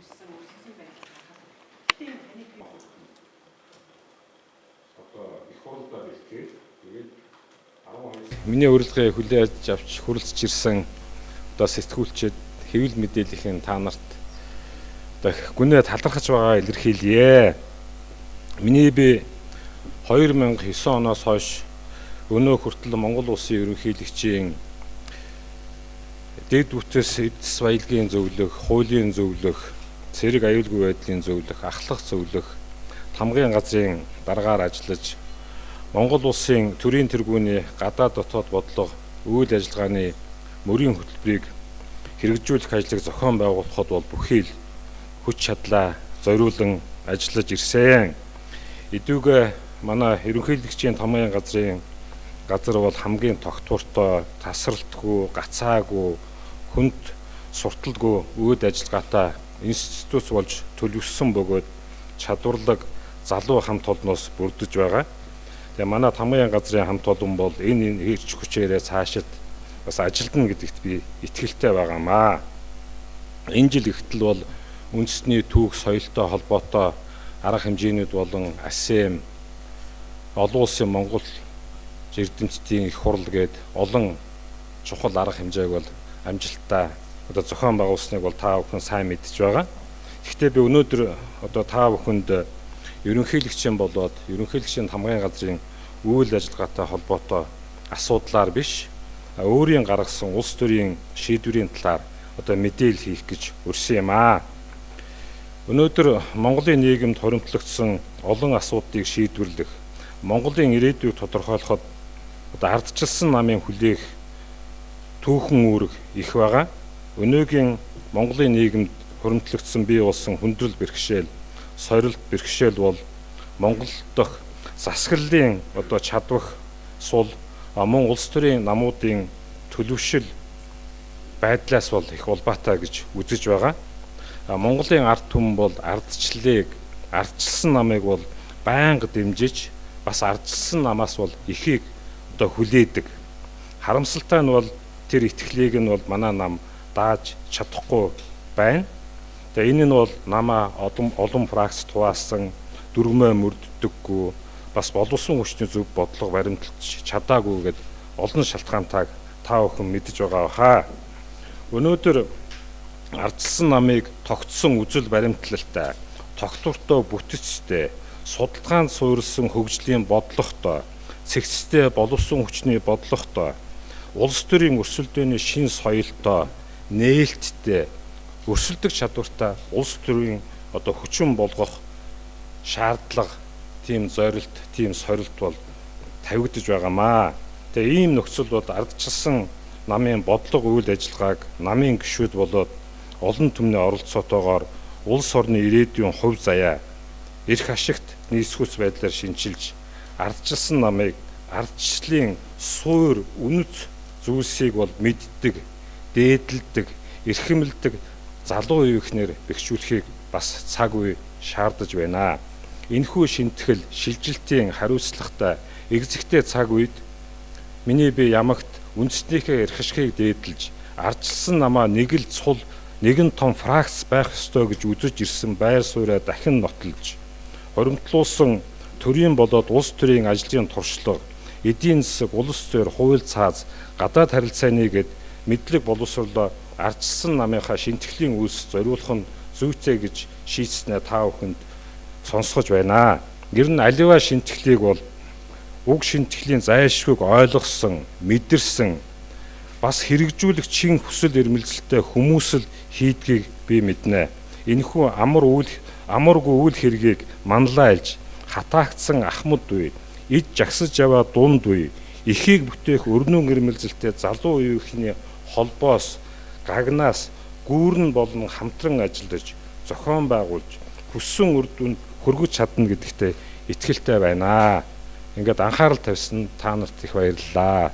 ирсэн өссөн байдал харахад тийм таныг одоо их хурлаар иргээд тэгээд 12 Миний урилгыг хүлээж авч хүрэлцэж ирсэн одоо сэтгүүлчид хэвлэл мэдээллийн та нарт одоо гүнээ талархаж байгаа илэрхийлье. Миний би 2009 оноос хойш өнөө хүртэл Монгол улсын ерөнхийлөгчийн дэд бүтээс эдс баялагын зөвлөх, хуулийн зөвлөх, цэрэг аюулгүй байдлын зөвлөх, ахлах зөвлөх, тамгын газрын дараагаар ажиллаж Монгол улсын төрийн тэргүүний гадаад дотоод бодлого үйл ажиллагааны мөрийн хөтөлбөрийг хэрэгжүүлэх ажлыг зохион байгуулахад бол бүхий л хүч чадлаа зориулан ажиллаж ирсэн. Эдүүгээ манай ерөнхийлөгчийн тамгын газар бол хамгийн тогтвортой, тасралтгүй, гацаагүй, хүнд сурталгүй үйл ажиллагаатай институт болж төлөвлөсөн бөгөөд чадварлаг залуу хамт олноос бүрдэж байгаа. Тэгээ манай тамгын газрын хамт олон бол энэ эрч хүчээрээ цаашид бас ажилдна гэдэгт би итгэлтэй байгаамаа. Энэ жил ихтэл бол үндэсний түүх соёлтой холбоотой арга хэмжээнүүд болон АСЕМ, олон улсын Монгол эрдэмтдийн их хурал гээд олон чухал арга хэмжээг бол амжилттай одоо зохион байгуулсныг бол та бүхэн сайн мэдж байгаа. Гэхдээ би өнөөдөр одоо та бүхэнд ерөнхийлөгчийн болоод ерөнхийлөгчийн тамгын газрын үйл ажиллагаатай холбоотой асуудлаар биш, өөрийн гаргасан улс төрийн шийдвэрийн талаар одоо мэдээлэл хийх гэж өрсөн юм аа. Өнөөдөр Монголын нийгэмд хоримтлагдсан олон асуудлыг шийдвэрлэх, Монголын ирээдүйг тодорхойлоход одоо ардчилсан намын хүлээх түүхэн үүрэг их байгаа. Өнөөгийн Монголын нийгэмд хоримтлагдсан бий болсон хүндрэл бэрхшээл, сорилт бэрхшээл бол Монгол дахь засаглалын одоо чадвах сул мөн улс төрийн намуудын төлөвшил байдлаас бол их улбаатай гэж үзэж байгаа. Монголын ард түмэн бол ардчлалыг, ардчилсан намыг бол байнга дэмжиж, бас ардчилсан намаас бол ихийг одоо хүлээдэг. Харамсалтай нь бол тэр итгэлийг нь бол манай нам дааж чадахгүй байна. Тэгээ энэ нь бол намаа олон фракцт хуваасан, дүрмээ мөрддөггүй, бас боловсон хүчний зөв бодлого баримталж чадаагүй гэд олон шалтгаантайг та бүхэн мэдж байгаа хаа. Өнөөдөр ардчилсан намыг тогтсон үзэл баримтлалтай, тогтвортой бүтэцтэй, судалгаанд суурилсан хөгжлийн бодлоготой, цэгцтэй боловсон хүчний бодлоготой, улс төрийн өрсөлдөөний шин соёлтой, нээлттэй, өрсөлдөх чадвартай улс төрийн одоо хүчин болгох шаардлага, тийм зорилт, тийм сорилт бол тавигдж байгаамаа. Тэгээ ийм нөхцөл бод ардчилсан намын бодлого үйл ажиллагааг намын гишүүд болоод олон түмний оролцоотойгоор улс орны ирээдүйн хувь заяа, эрх ашигт нийсгүүц байдлаар шинчилж, ардчилсан намыг ардчлалын суур үнэт зүйлсийг бол мэддэг, дээдэлдэг, эрхэмлдэг залуу үеийнхнэр бэхжүүлэхийг бас цаг үе шаардаж байна. Энэхүү шинтгэл шилжилтийн хариуцлагатай экзектэй цаг үед миний би ямагт үндэснийхээ эрх ашигыг дээдэлж, ардчилсан намаа нэг л цул, нэгэн том фракц байх ёстой гэж үзэж ирсэн байр сууриа дахин нотолж, хоримтлуулсан төрийн болоод улс төрийн ажлын туршлага, эдийн засаг, улс төр, хууль цааз, гадаад харилцааны гэд мэдлэг боловсруулаа ардчилсан намынхаа шинтгэлийн үйлс зориулах нь зүйтэй гэж шийдснээ та бүхэнд сонсгож байна. Ер нь аливаа шинтгэлийг бол уг шинтгэлийн зайлшгүйг ойлгосон, мэдэрсэн, бас хэрэгжүүлэх чин хүсэл эрмэлзэлтэй хүмүүс л хийдгийг би мэднэ. Энэхүү амаргүй үйл хэргийг манлайлж, хатаагдсан ахмад үе, эд жагсаж яваа дунд үе, эхийг бүтээх өрнөн эрмэлзэлтэй залуу үеийнхний холбоос, гагнаас гүүрэн болон хамтран ажиллаж, зохион байгуулж, хүссэн үр дүнд хүргэж чадна гэдэгтээ итгэлтэй байна. Ингээд анхаарал тавьсан та нарт их баярлалаа.